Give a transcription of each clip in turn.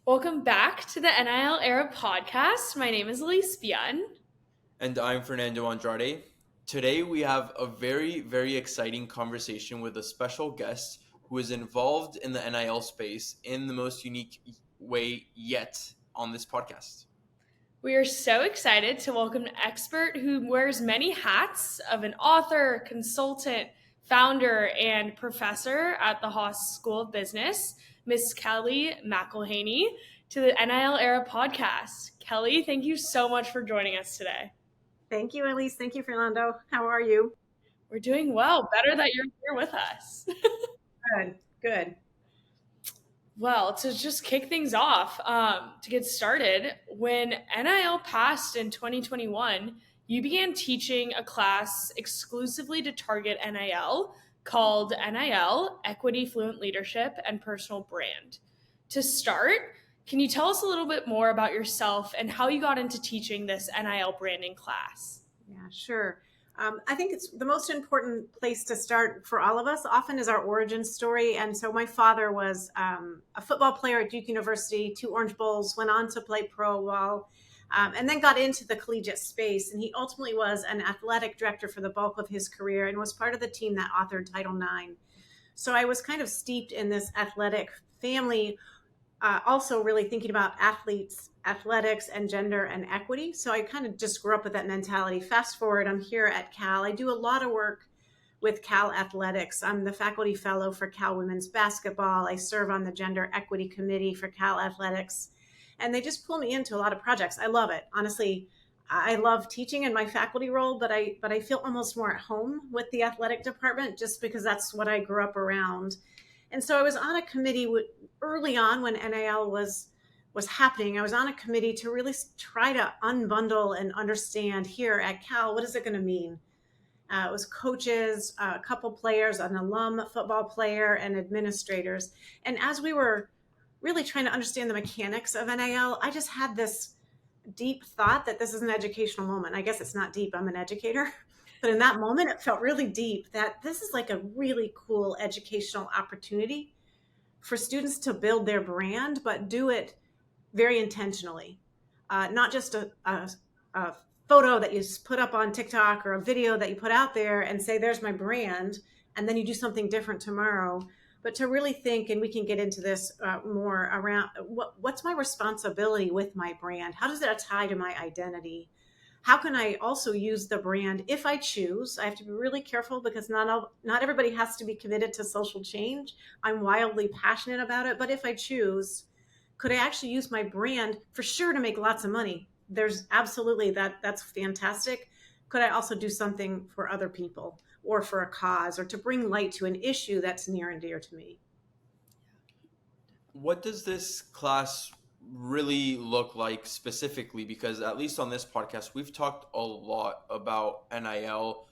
Welcome back to the NIL Era podcast. My name is Elise Bian. And I'm Fernando Andrade. Today we have a very, very exciting conversation with a special guest who is involved in the NIL space in the most unique way yet on this podcast. We are so excited to welcome an expert who wears many hats of an author, consultant, founder, and professor at the Haas School of Business, Miss Kellie McElhaney, to the NIL Era podcast. Kellie, thank you so much for joining us today. Thank you, Elise. Thank you, Fernando. How are you? We're doing well. Better that you're here with us. Good. Well, to just kick things off, to get started, when NIL passed in 2021, you began teaching a class exclusively to target NIL called NIL, Equity, Fluent Leadership, and Personal Brand. To start, can you tell us a little bit more about yourself and how you got into teaching this NIL branding class? Yeah, sure. I think it's the most important place to start for all of us often is our origin story. And so my father was a football player at Duke University, 2 Orange Bowls, went on to play pro ball, and then got into the collegiate space. And he ultimately was an athletic director for the bulk of his career and was part of the team that authored Title IX. So I was kind of steeped in this athletic family, also really thinking about athletes, athletics, and gender and equity. So I kind of just grew up with that mentality. Fast forward, I'm here at Cal. I do a lot of work with Cal Athletics. I'm the faculty fellow for Cal Women's Basketball. I serve on the Gender Equity Committee for Cal Athletics. And they just pull me into a lot of projects. I love it. Honestly, I love teaching in my faculty role, but I feel almost more at home with the athletic department just because that's what I grew up around. And so I was on a committee early on when NIL was happening. I was on a committee to really try to unbundle and understand here at Cal, what is it going to mean? It was coaches, a couple players, an alum football player, and administrators. And as we were really trying to understand the mechanics of NIL, I just had this deep thought that this is an educational moment. I guess it's not deep. I'm an educator. But in that moment, it felt really deep that this is like a really cool educational opportunity for students to build their brand, but do it very intentionally. Not just a photo that you put up on TikTok or a video that you put out there and say, there's my brand, and then you do something different tomorrow. But to really think, and we can get into this more around what's my responsibility with my brand? How does that tie to my identity? How can I also use the brand if I choose? I have to be really careful because not everybody has to be committed to social change. I'm wildly passionate about it, but if I choose, could I actually use my brand for sure to make lots of money? There's absolutely that's fantastic. Could I also do something for other people or for a cause or to bring light to an issue that's near and dear to me? What does this class really look like specifically? Because at least on this podcast, we've talked a lot about NIL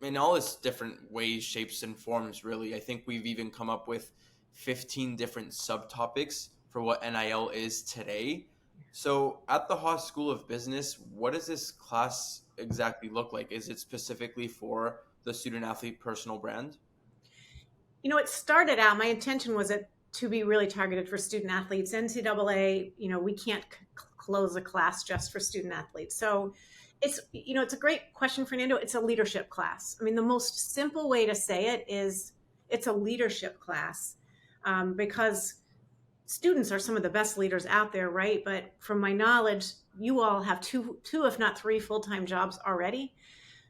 in all its different ways, shapes, and forms, really. I think we've even come up with 15 different subtopics for what NIL is today. So at the Haas School of Business, what does this class exactly look like? Is it specifically for the student athlete personal brand? It started out, my intention was to be really targeted for student athletes. NCAA, we can't close a class just for student athletes. So it's a great question, Fernando. It's a leadership class. I mean, the most simple way to say it is it's a leadership class because students are some of the best leaders out there, right? But from my knowledge, you all have two, if not 3 full-time jobs already.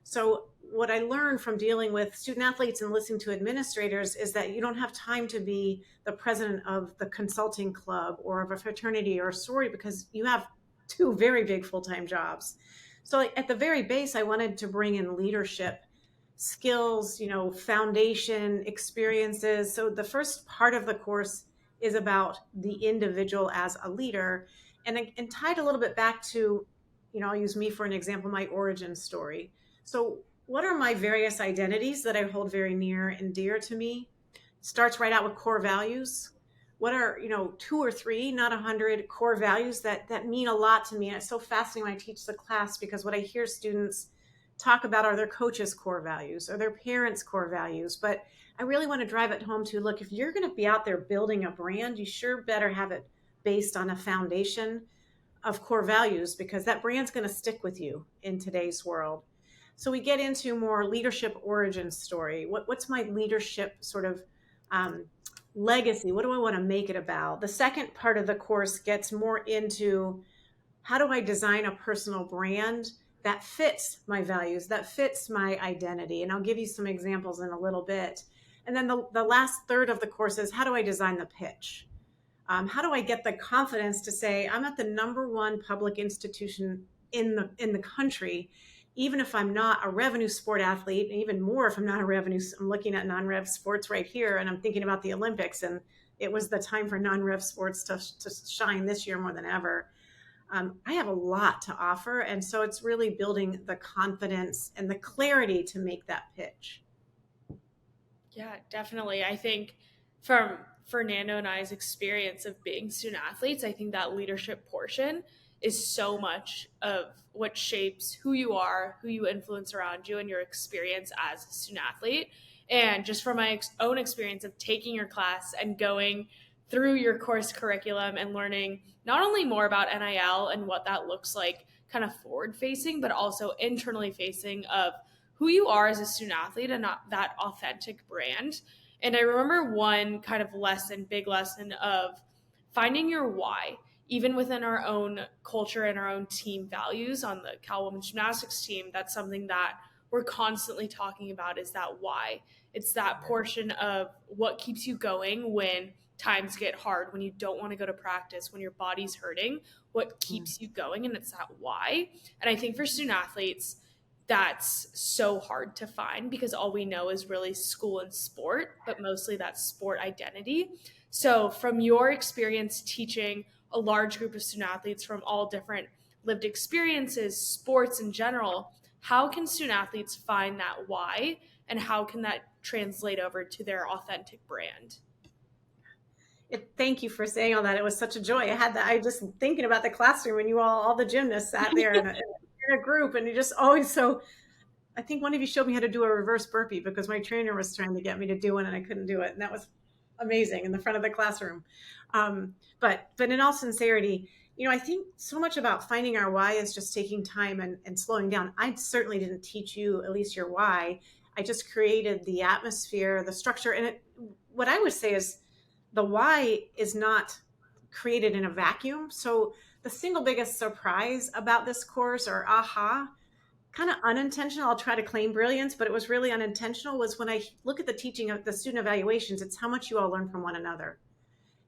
So what I learned from dealing with student athletes and listening to administrators is that you don't have time to be the president of the consulting club or of a fraternity or a sorority because you have 2 very big full-time jobs. So at the very base, I wanted to bring in leadership skills, foundation experiences. So the first part of the course is about the individual as a leader and tied a little bit back to, I'll use me for an example, my origin story. So what are my various identities that I hold very near and dear to me? Starts right out with core values. What are, 2 or 3, not 100 core values that mean a lot to me? And it's so fascinating when I teach the class because what I hear students talk about are their coaches' core values or their parents' core values. But I really want to drive it home to, look, if you're going to be out there building a brand, you sure better have it based on a foundation of core values, because that brand's going to stick with you in today's world. So we get into more leadership origin story. What's my leadership sort of legacy? What do I want to make it about? The second part of the course gets more into how do I design a personal brand that fits my values, that fits my identity? And I'll give you some examples in a little bit. And then the last third of the course is how do I design the pitch? How do I get the confidence to say I'm at the number one public institution in the country, even if I'm not a revenue sport athlete, and even more if I'm not a revenue. I'm looking at non-rev sports right here, and I'm thinking about the Olympics, and it was the time for non-rev sports to shine this year more than ever. I have a lot to offer, and so it's really building the confidence and the clarity to make that pitch. Yeah, definitely. I think from Fernando and I's experience of being student athletes, I think that leadership portion is so much of what shapes who you are, who you influence around you, and your experience as a student athlete. And just from my own experience of taking your class and going through your course curriculum and learning not only more about NIL and what that looks like kind of forward facing, but also internally facing of who you are as a student athlete and not that authentic brand. And I remember one kind of lesson, big lesson of finding your why, even within our own culture and our own team values on the Cal Women's Gymnastics team. That's something that we're constantly talking about, is that why. It's that portion of what keeps you going when times get hard, when you don't want to go to practice, when your body's hurting, what keeps you going, and it's that why. And I think for student athletes, that's so hard to find because all we know is really school and sport, but mostly that sport identity. So from your experience teaching a large group of student athletes from all different lived experiences, sports in general, how can student athletes find that why, and how can that translate over to their authentic brand? Thank you for saying all that. It was such a joy. I just thinking about the classroom and you all the gymnasts sat there in a group, and you just always so. I think one of you showed me how to do a reverse burpee because my trainer was trying to get me to do one and I couldn't do it, and that was amazing in the front of the classroom. But in all sincerity, I think so much about finding our why is just taking time and slowing down. I certainly didn't teach you at least your why. I just created the atmosphere, the structure, and what I would say is the why is not created in a vacuum. So the single biggest surprise about this course, or aha, kind of unintentional, I'll try to claim brilliance, but it was really unintentional, was when I look at the teaching of the student evaluations, it's how much you all learn from one another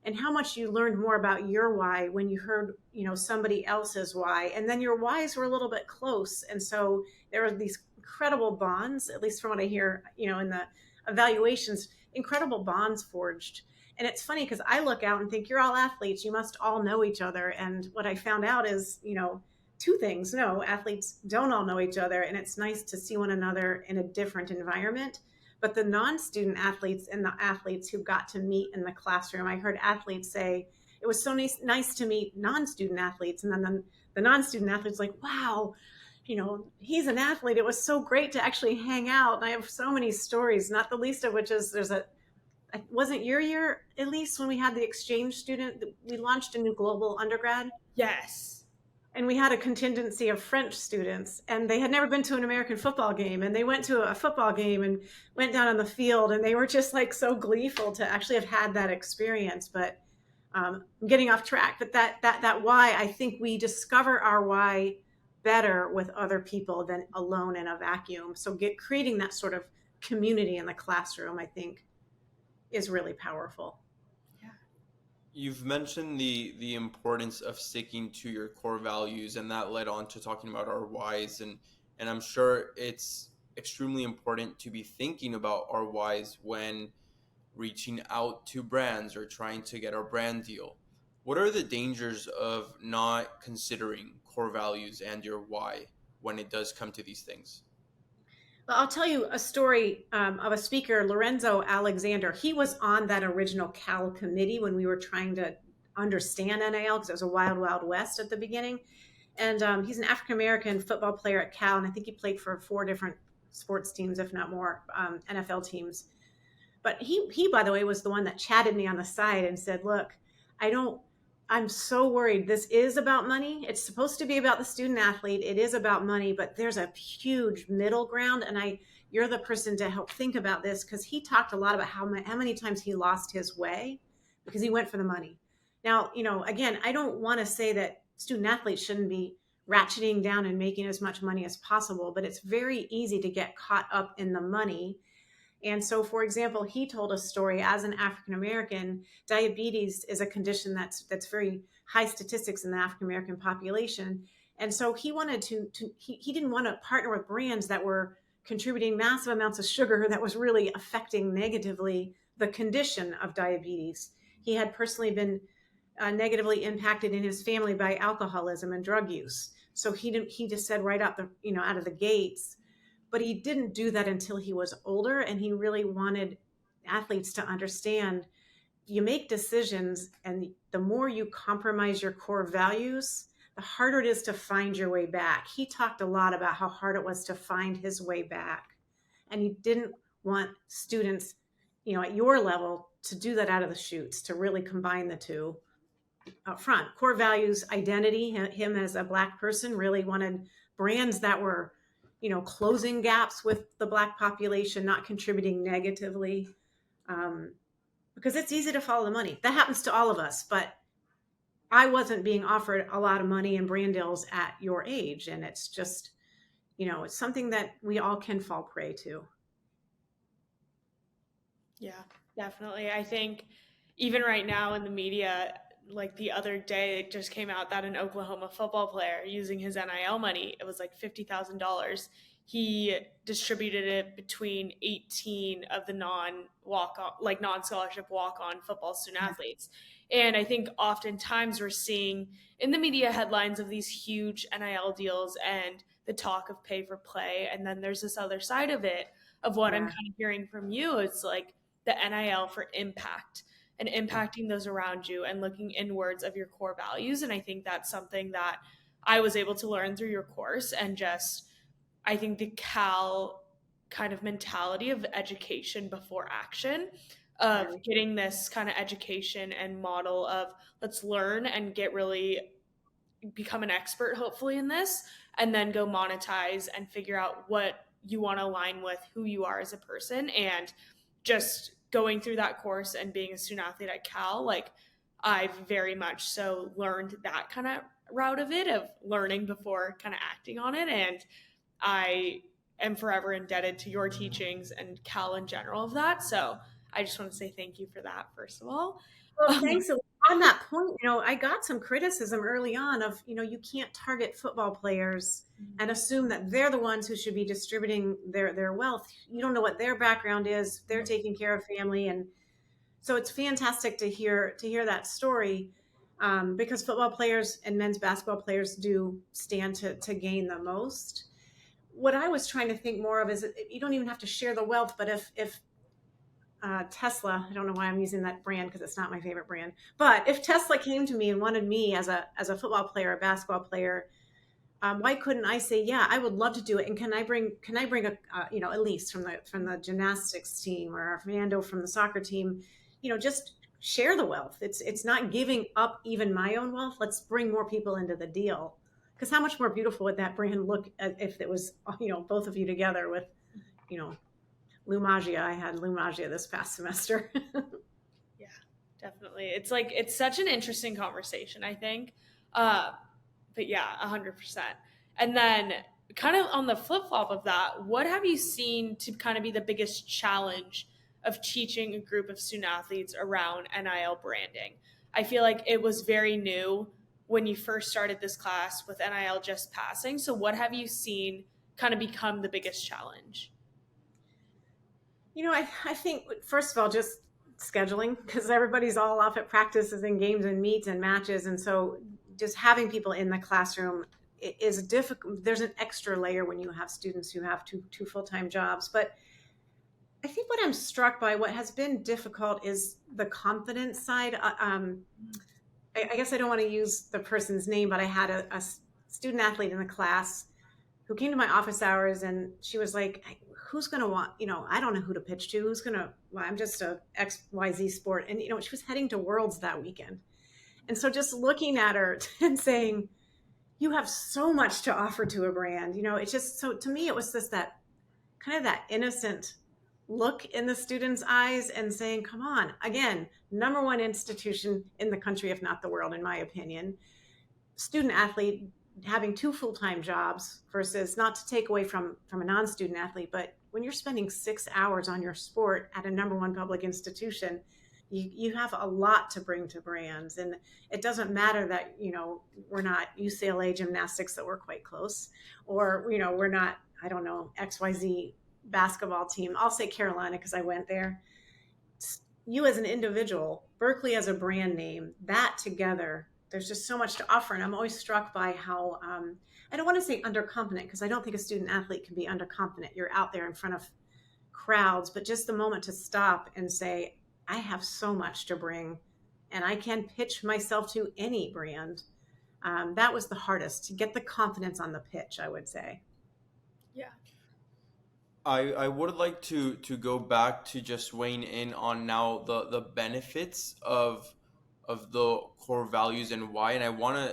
and how much you learned more about your why when you heard, somebody else's why. And then your whys were a little bit close. And so there were these incredible bonds, at least from what I hear, in the evaluations, incredible bonds forged. And it's funny because I look out and think, you're all athletes, you must all know each other. And what I found out is, two things. No, athletes don't all know each other, and it's nice to see one another in a different environment. But the non-student athletes and the athletes who got to meet in the classroom, I heard athletes say, it was so nice to meet non-student athletes. And then the non-student athletes like, wow, he's an athlete. It was so great to actually hang out. And I have so many stories, not the least of which is wasn't your year, at least, when we had the exchange student, we launched a new global undergrad? Yes. And we had a contingency of French students, and they had never been to an American football game. And they went to a football game and went down on the field, and they were just like so gleeful to actually have had that experience. But I'm getting off track. But that why, I think we discover our why better with other people than alone in a vacuum. So creating that sort of community in the classroom, I think, is really powerful. You've mentioned the importance of sticking to your core values, and that led on to talking about our whys. And I'm sure it's extremely important to be thinking about our whys when reaching out to brands or trying to get our brand deal. What are the dangers of not considering core values and your why when it does come to these things? Well, I'll tell you a story of a speaker, Lorenzo Alexander. He was on that original Cal committee when we were trying to understand NIL, because it was a wild, wild west at the beginning. And he's an African-American football player at Cal, and I think he played for 4 different sports teams, if not more, NFL teams. But he, by the way, was the one that chatted me on the side and said, look, I'm so worried. This is about money. It's supposed to be about the student athlete. It is about money, but there's a huge middle ground. And you're the person to help think about this, because he talked a lot about how many times he lost his way because he went for the money. Now, again, I don't want to say that student athletes shouldn't be ratcheting down and making as much money as possible, but it's very easy to get caught up in the money. And so, for example, he told a story as an African American. Diabetes is a condition that's very high statistics in the African American population. And so he wanted he didn't want to partner with brands that were contributing massive amounts of sugar that was really affecting negatively the condition of diabetes. He had personally been negatively impacted in his family by alcoholism and drug use. So he just said right out out of the gates. But he didn't do that until he was older, and he really wanted athletes to understand you make decisions, and the more you compromise your core values, the harder it is to find your way back. He talked a lot about how hard it was to find his way back, and he didn't want students, at your level, to do that out of the chutes, to really combine the two up front. Core values, identity, him as a Black person, really wanted brands that were closing gaps with the Black population, not contributing negatively, because it's easy to follow the money. That happens to all of us, but I wasn't being offered a lot of money and brand deals at your age. And it's just, it's something that we all can fall prey to. Yeah, definitely. I think even right now in the media, like the other day, it just came out that an Oklahoma football player, using his NIL money, it was like $50,000. He distributed it between 18 of the non-scholarship walk-on football student athletes. And I think oftentimes we're seeing in the media headlines of these huge NIL deals and the talk of pay for play. And then there's this other side of it, of what I'm kind of hearing from you. It's like the NIL for impact, and impacting those around you and looking inwards of your core values. And I think that's something that I was able to learn through your course. And just, I think the Cal kind of mentality of education before action, of getting this kind of education and model of let's learn and become an expert, hopefully, in this, and then go monetize and figure out what you want to align with who you are as a person. And just going through that course and being a student athlete at Cal, like I've very much so learned that kind of route of it, of learning before kind of acting on it. And I am forever indebted to your teachings and Cal in general of that. So I just want to say thank you for that, first of all. Well, thanks. On that point, I got some criticism early on of, you can't target football players and assume that they're the ones who should be distributing their wealth. You don't know what their background is. They're taking care of family. And so it's fantastic to hear that story, because football players and men's basketball players do stand to gain the most. What I was trying to think more of is you don't even have to share the wealth, but if Tesla, I don't know why I'm using that brand because it's not my favorite brand, but if Tesla came to me and wanted me as a football player, a basketball player, why couldn't I say, yeah, I would love to do it? And can I bring Elise from the gymnastics team, or Fernando from the soccer team, just share the wealth. It's not giving up even my own wealth. Let's bring more people into the deal. Because how much more beautiful would that brand look if it was, both of you together with, Lumagia. I had Lumagia this past semester. Yeah, definitely. It's such an interesting conversation, I think. But yeah, 100%. And then kind of on the flip flop of that, what have you seen to kind of be the biggest challenge of teaching a group of student athletes around NIL branding? I feel like it was very new when you first started this class with NIL just passing. So what have you seen kind of become the biggest challenge? I think, first of all, just scheduling, because everybody's all off at practices and games and meets and matches. And so just having people in the classroom is difficult. There's an extra layer when you have students who have two full-time jobs. But I think what I'm struck by, what has been difficult, is the confidence side. I guess I don't want to use the person's name, but I had a student athlete in the class who came to my office hours, and she was like, who's going to want, I don't know who to pitch to. I'm just a XYZ sport. And, she was heading to Worlds that weekend. And so just looking at her and saying, you have so much to offer to a brand, it's just, so to me, it was just that kind of that innocent look in the students' eyes and saying, come on, again, number one institution in the country, if not the world, in my opinion, student athlete having 2 full-time jobs versus, not to take away from a non-student athlete, but when you're spending 6 hours on your sport at a number one public institution, you have a lot to bring to brands. And it doesn't matter that, we're not UCLA gymnastics, that we're quite close, or, we're not, I don't know, XYZ basketball team. I'll say Carolina because I went there. You as an individual, Berkeley as a brand name, that together, there's just so much to offer. And I'm always struck by how, I don't want to say underconfident, because I don't think a student athlete can be underconfident. You're out there in front of crowds, but just the moment to stop and say, I have so much to bring and I can pitch myself to any brand. That was the hardest, to get the confidence on the pitch, I would say. Yeah. I would like to go back to just weighing in on now the benefits of the core values and why, and I want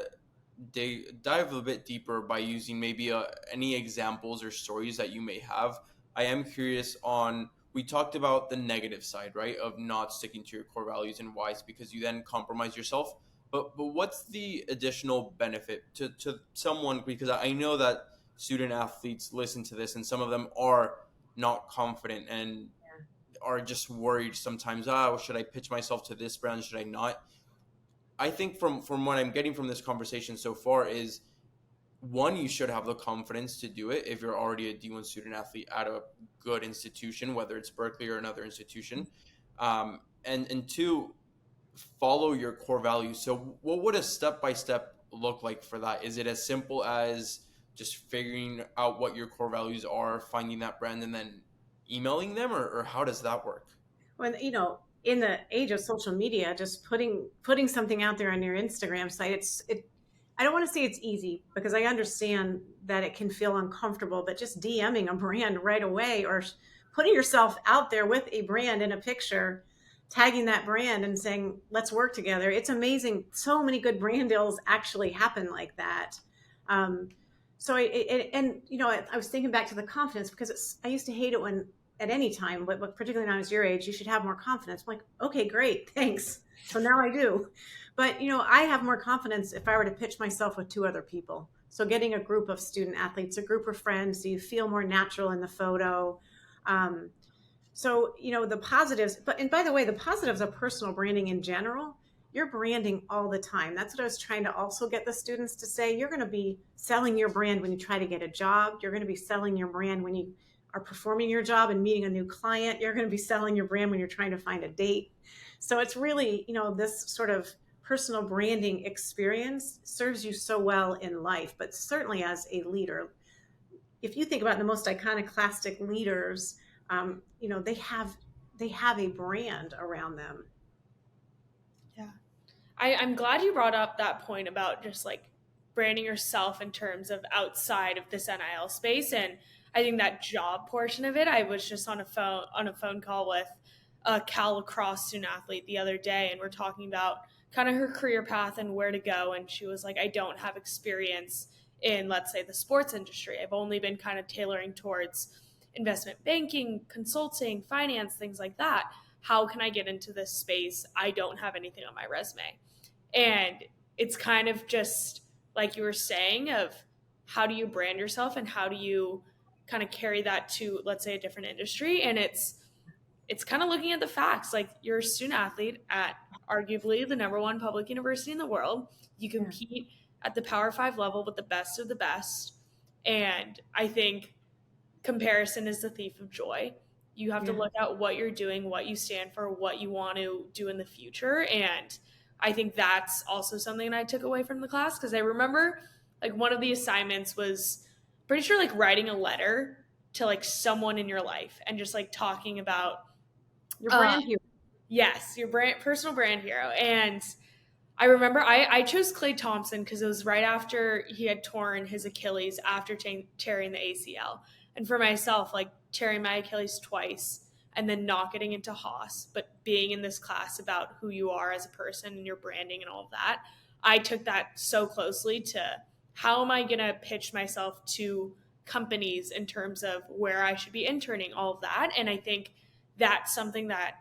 to dive a bit deeper by using maybe any examples or stories that you may have. I am curious on, we talked about the negative side, right, of not sticking to your core values and why, it's because you then compromise yourself. But what's the additional benefit to someone, because I know that student athletes listen to this and some of them are not confident and are just worried sometimes, should I pitch myself to this brand, should I not? I think from what I'm getting from this conversation so far is, one, you should have the confidence to do it if you're already a D1 student athlete at a good institution, whether it's Berkeley or another institution. And two, follow your core values. So what would a step-by-step look like for that? Is it as simple as just figuring out what your core values are, finding that brand, and then emailing them, or how does that work? When, in the age of social media, just putting something out there on your Instagram site, I don't want to say it's easy, because I understand that it can feel uncomfortable, but just DMing a brand right away, or putting yourself out there with a brand in a picture, tagging that brand and saying, let's work together. It's amazing. So many good brand deals actually happen like that. So I was thinking back to the confidence, because I used to hate it when, at any time, but particularly when I was your age, you should have more confidence. I'm like, okay, great, thanks. So now I do. But, I have more confidence if I were to pitch myself with 2 other people. So getting a group of student athletes, a group of friends, so you feel more natural in the photo. So, the positives, and by the way, the positives of personal branding in general, you're branding all the time. That's what I was trying to also get the students to say. You're going to be selling your brand when you try to get a job. You're going to be selling your brand when you are performing your job and meeting a new client. You're going to be selling your brand when you're trying to find a date. So it's really, this sort of personal branding experience serves you so well in life, but certainly as a leader. If you think about the most iconoclastic leaders, they have a brand around them. Yeah. I'm glad you brought up that point about just like branding yourself in terms of outside of this NIL space. And I think that job portion of it, I was just on a phone call with a Cal lacrosse student athlete the other day, and we're talking about kind of her career path and where to go. And she was like, I don't have experience in, let's say, the sports industry. I've only been kind of tailoring towards investment banking, consulting, finance, things like that. How can I get into this space? I don't have anything on my resume. And it's kind of just like you were saying, of how do you brand yourself and how do you kind of carry that to, let's say, a different industry. And it's kind of looking at the facts. Like, you're a student athlete at arguably the number one public university in the world. You compete at the Power 5 level with the best of the best. And I think comparison is the thief of joy. You have to look at what you're doing, what you stand for, what you want to do in the future. And I think that's also something I took away from the class, because I remember like one of the assignments was pretty sure like writing a letter to like someone in your life and just like talking about your brand hero. Yes, your personal brand hero. And I remember I chose Klay Thompson because it was right after he had torn his Achilles after tearing the ACL. And for myself, like tearing my Achilles twice and then not getting into Haas, but being in this class about who you are as a person and your branding and all of that, I took that so closely to how am I going to pitch myself to companies in terms of where I should be interning, all of that. And I think that's something that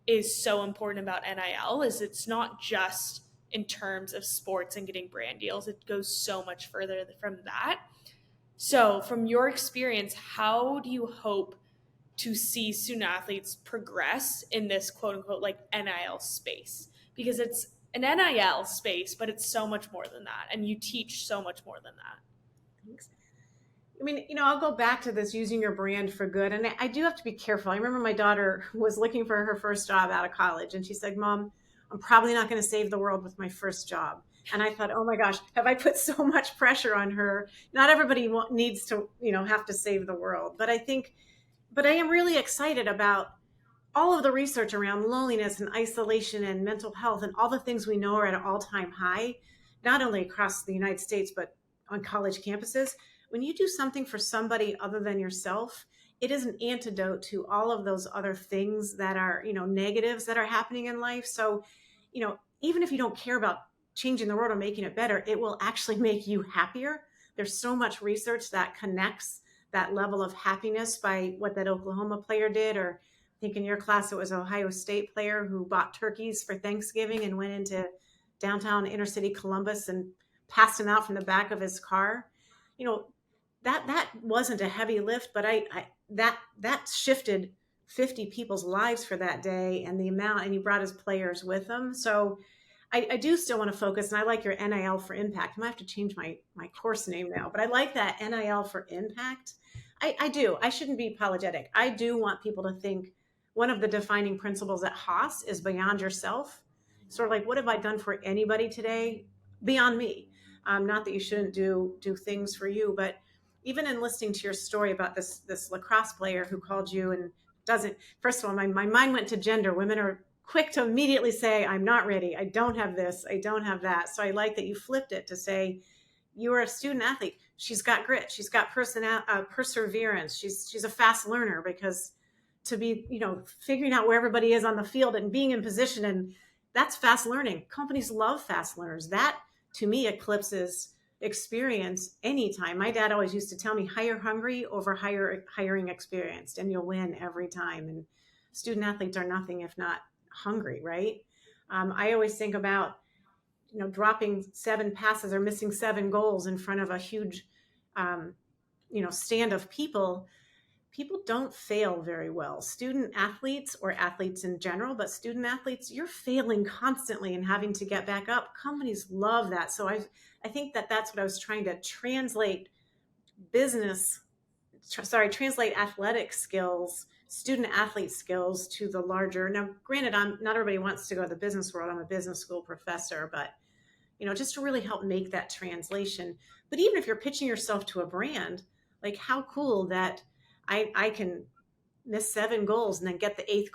is so important about NIL is it's not just in terms of sports and getting brand deals. It goes so much further from that. So from your experience, how do you hope to see student athletes progress in this quote unquote like NIL space? Because it's an NIL space, but it's so much more than that. And you teach so much more than that. Thanks. I mean, I'll go back to this using your brand for good. And I do have to be careful. I remember my daughter was looking for her first job out of college. And she said, Mom, I'm probably not going to save the world with my first job. And I thought, oh my gosh, have I put so much pressure on her? Not everybody needs to, have to save the world. But I am really excited about all of the research around loneliness and isolation and mental health and all the things we know are at an all-time high, not only across the United States, but on college campuses. When you do something for somebody other than yourself, it is an antidote to all of those other things that are, negatives that are happening in life. So, even if you don't care about changing the world or making it better, it will actually make you happier. There's so much research that connects that level of happiness by what that Oklahoma player did, or I think in your class, it was an Ohio State player who bought turkeys for Thanksgiving and went into downtown inner city Columbus and passed them out from the back of his car. That wasn't a heavy lift, but that shifted 50 people's lives for that day and and he brought his players with him. So I do still want to focus, and I like your NIL for impact. I might have to change my course name now, but I like that NIL for impact. I do. I shouldn't be apologetic. I do want people to think one of the defining principles at Haas is beyond yourself. Sort of like, what have I done for anybody today beyond me? Not that you shouldn't do things for you, but even in listening to your story about this lacrosse player who called you and doesn't, first of all, my mind went to gender. Women are quick to immediately say, I'm not ready. I don't have this. I don't have that. So I like that you flipped it to say, you are a student athlete. She's got grit. She's got perseverance. She's a fast learner, because to be, figuring out where everybody is on the field and being in position, and that's fast learning. Companies love fast learners. That to me eclipses experience anytime. My dad always used to tell me, hire hungry over hiring experienced, and you'll win every time. And student athletes are nothing if not hungry, right? I always think about, dropping 7 passes or missing 7 goals in front of a huge, stand of people. People don't fail very well. Student athletes, or athletes in general, but student athletes, you're failing constantly and having to get back up. Companies love that. So I think that's what I was trying to translate translate athletic skills, student athlete skills to the larger. Now, granted, not everybody wants to go to the business world. I'm a business school professor, but just to really help make that translation. But even if you're pitching yourself to a brand, like, how cool that I can miss 7 goals and then get the 8th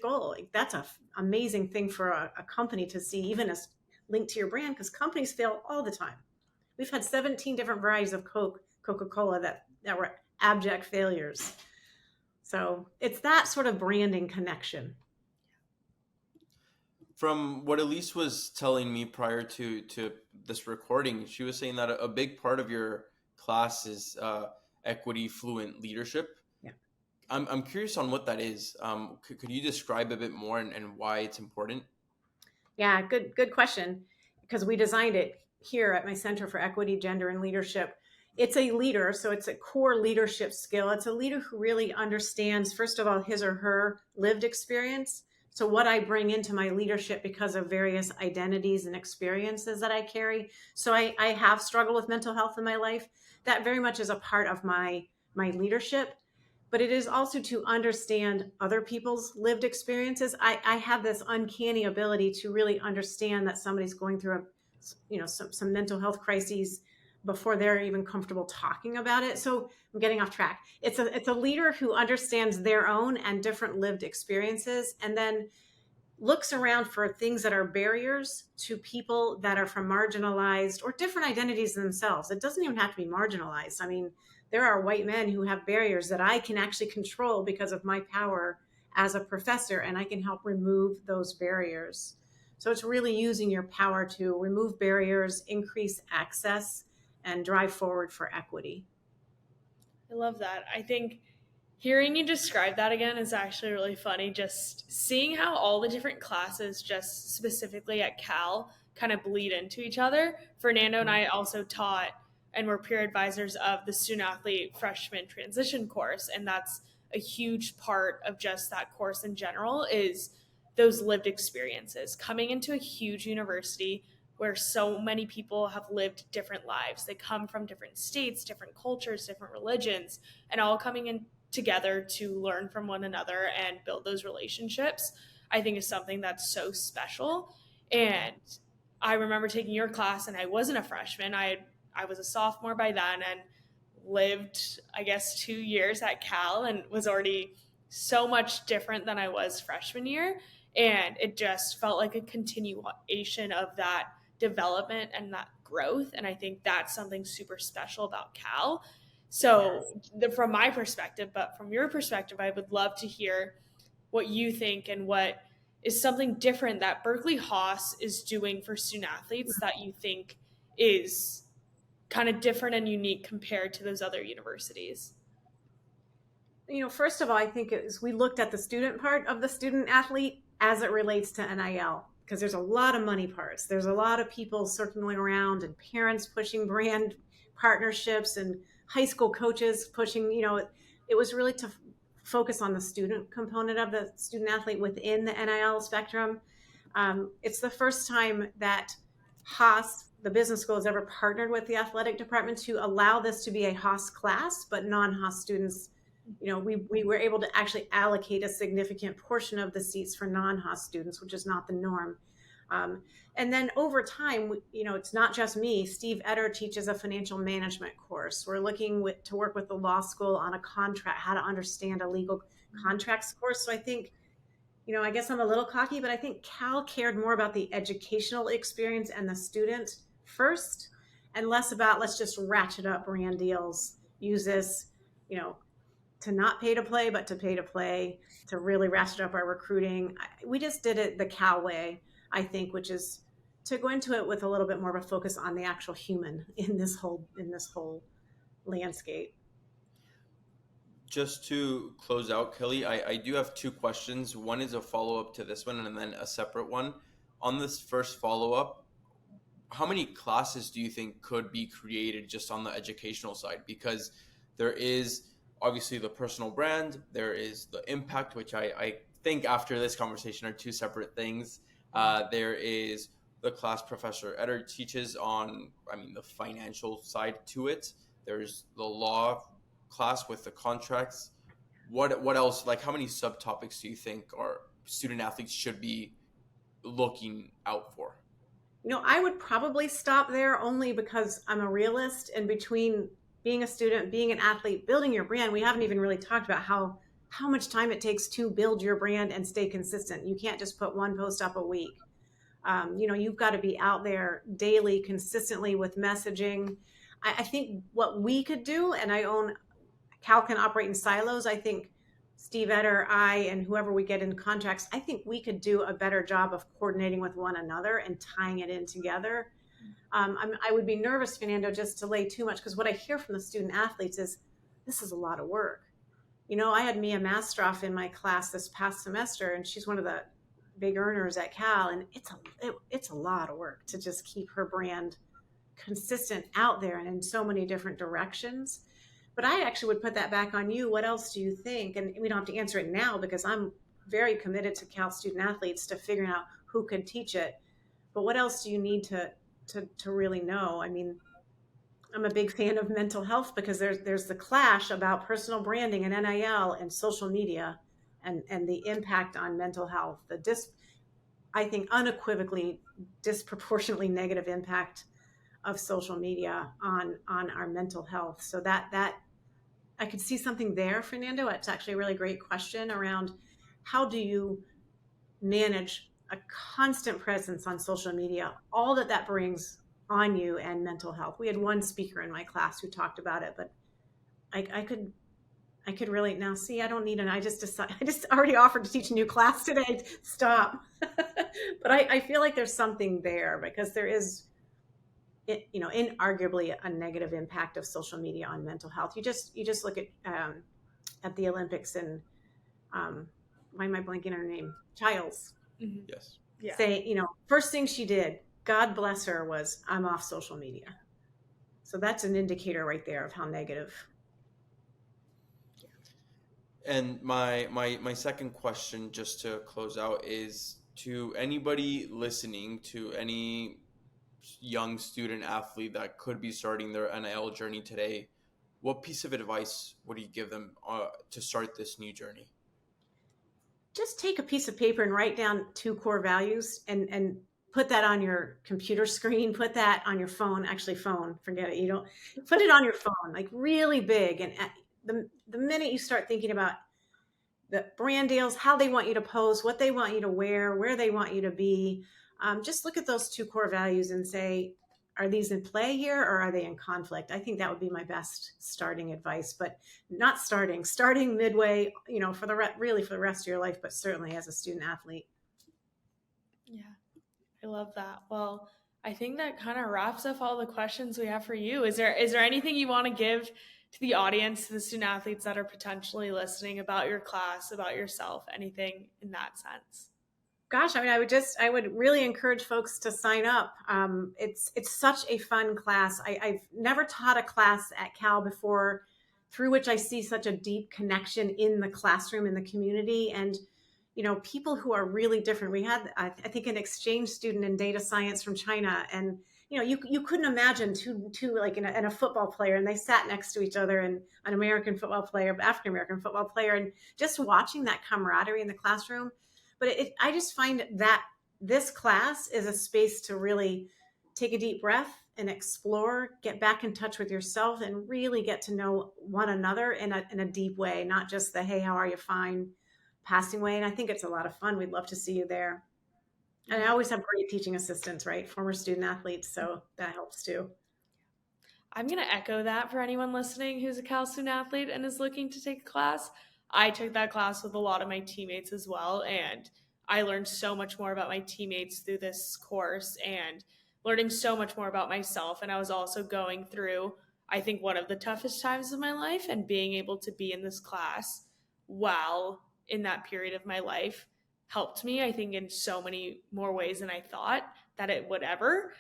goal. Like, that's an amazing thing for a company to see, even as linked to your brand, because companies fail all the time. We've had 17 different varieties of Coca-Cola that were abject failures. So it's that sort of branding connection. From what Elise was telling me prior to this recording, she was saying that a big part of your class is equity fluent leadership. Yeah. I'm curious on what that is. Could you describe a bit more and why it's important? Yeah, good question, because we designed it here at my Center for Equity, Gender, and Leadership. It's a leader, so it's a core leadership skill. It's a leader who really understands, first of all, his or her lived experience. So what I bring into my leadership because of various identities and experiences that I carry. So I have struggled with mental health in my life. That very much is a part of my leadership. But it is also to understand other people's lived experiences. I have this uncanny ability to really understand that somebody's going through some mental health crises before they're even comfortable talking about it. So I'm getting off track. It's a leader who understands their own and different lived experiences, and then looks around for things that are barriers to people that are from marginalized or different identities themselves. It doesn't even have to be marginalized. I mean, there are white men who have barriers that I can actually control because of my power as a professor, and I can help remove those barriers. So it's really using your power to remove barriers, increase access, and drive forward for equity. I love that. I think hearing you describe that again is actually really funny. Just seeing how all the different classes, just specifically at Cal, kind of bleed into each other. Fernando and I also taught and were peer advisors of the student athlete freshman transition course. And that's a huge part of just that course in general is those lived experiences coming into a huge university where so many people have lived different lives. They come from different states, different cultures, different religions, and all coming in together to learn from one another and build those relationships, I think is something that's so special. And I remember taking your class, and I wasn't a freshman. I was a sophomore by then and lived, I guess, 2 years at Cal and was already so much different than I was freshman year. And it just felt like a continuation of that development and that growth. And I think that's something super special about Cal. So, from my perspective, but from your perspective, I would love to hear what you think and what is something different that Berkeley Haas is doing for student athletes that you think is kind of different and unique compared to those other universities. First of all, I think we looked at the student part of the student athlete as it relates to NIL, because there's a lot of money parts. There's a lot of people circling around and parents pushing brand partnerships and high school coaches pushing, it was really to focus on the student component of the student athlete within the NIL spectrum. It's the first time that Haas, the business school, has ever partnered with the athletic department to allow this to be a Haas class, but non-Haas students, we were able to actually allocate a significant portion of the seats for non-Haas students, which is not the norm. And then over time, it's not just me. Steve Etter teaches a financial management course. We're looking to work with the law school on a contract, how to understand a legal contracts course. So I think, I guess I'm a little cocky, but I think Cal cared more about the educational experience and the student first, and less about let's just ratchet up brand deals, use this, to not pay to play, but to pay to play, to really ratchet up our recruiting. We just did it the Cal way, I think, which is to go into it with a little bit more of a focus on the actual human in this whole landscape. Just to close out, Kelly, I do have two questions. One is a follow-up to this one and then a separate one. On this first follow-up, how many classes do you think could be created just on the educational side? Because there is obviously the personal brand, there is the impact, which I think after this conversation are two separate things. There is the class Professor Etter teaches on, the financial side to it. There's the law class with the contracts. What else, like how many subtopics do you think our student athletes should be looking out for? I would probably stop there only because I'm a realist, and between being a student, being an athlete, building your brand, we haven't even really talked about how much time it takes to build your brand and stay consistent. You can't just put one post up a week. You've got to be out there daily, consistently with messaging. I think what we could do, and Cal can operate in silos. I think Steve Etter, I, and whoever we get in contracts, I think we could do a better job of coordinating with one another and tying it in together. I would be nervous, Fernando, just to lay too much, because what I hear from the student athletes is this is a lot of work. I had Mia Mastroff in my class this past semester, and she's one of the big earners at Cal, and it's a lot of work to just keep her brand consistent out there and in so many different directions. But I actually would put that back on you. What else do you think? And we don't have to answer it now because I'm very committed to Cal student athletes to figuring out who could teach it. But what else do you need to really know? I'm a big fan of mental health because there's the clash about personal branding and NIL and social media and the impact on mental health. I think unequivocally disproportionately negative impact of social media on our mental health. So that I could see something there, Fernando. It's actually a really great question around how do you manage a constant presence on social media, all that brings on you and mental health. We had one speaker in my class who talked about it, but I could really now see. I don't need an. I just already offered to teach a new class today. Stop. But I feel like there's something there because there is, inarguably a negative impact of social media on mental health. You just look at the Olympics and why am I blanking on her name? Childs. Mm-hmm. Yes. Yeah. Say, first thing she did, God bless her, was I'm off social media. So that's an indicator right there of how negative. And my second question, just to close out, is to anybody listening, to any young student athlete that could be starting their NIL journey today, what piece of advice would you give them to start this new journey? Just take a piece of paper and write down 2 core values and put that on your computer screen, put that on your phone, actually phone, forget it. You don't put it on your phone, like really big. And the minute you start thinking about the brand deals, how they want you to pose, what they want you to wear, where they want you to be, just look at those 2 core values and say, are these in play here or are they in conflict? I think that would be my best starting advice, but not starting midway, for the rest of your life, but certainly as a student athlete. Yeah, I love that. Well, I think that kind of wraps up all the questions we have for you. Is there anything you want to give to the audience, to the student athletes that are potentially listening, about your class, about yourself, anything in that sense? Gosh, I mean, I would really encourage folks to sign up. It's such a fun class. I've never taught a class at Cal before through which I see such a deep connection in the classroom, in the community, and people who are really different. We had, I think, an exchange student in data science from China, and you couldn't imagine two like in a football player, and they sat next to each other, and an American football player, African American football player, and just watching that camaraderie in the classroom. But I just find that this class is a space to really take a deep breath and explore, get back in touch with yourself, and really get to know one another in a deep way, not just the, hey, how are you, fine, passing way. And I think it's a lot of fun. We'd love to see you there. And I always have great teaching assistants, right? Former student athletes. So that helps too. I'm going to echo that for anyone listening who's a Cal student athlete and is looking to take a class. I took that class with a lot of my teammates as well, and I learned so much more about my teammates through this course and learning so much more about myself. And I was also going through, I think, one of the toughest times of my life, and being able to be in this class while in that period of my life helped me, I think, in so many more ways than I thought that it would ever.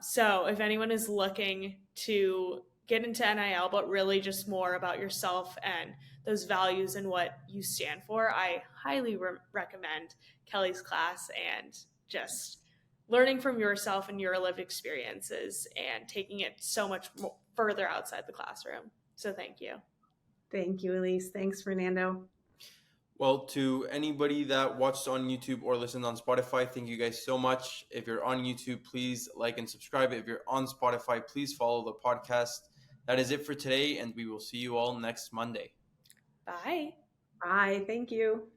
So if anyone is looking to get into NIL, but really just more about yourself and those values and what you stand for, I highly recommend Kellie's class, and just learning from yourself and your lived experiences and taking it so much more further outside the classroom. So thank you. Thank you, Elise. Thanks, Fernando. Well, to anybody that watched on YouTube or listened on Spotify, thank you guys so much. If you're on YouTube, please like and subscribe. If you're on Spotify, please follow the podcast. That is it for today, and we will see you all next Monday. Bye. Bye. Thank you.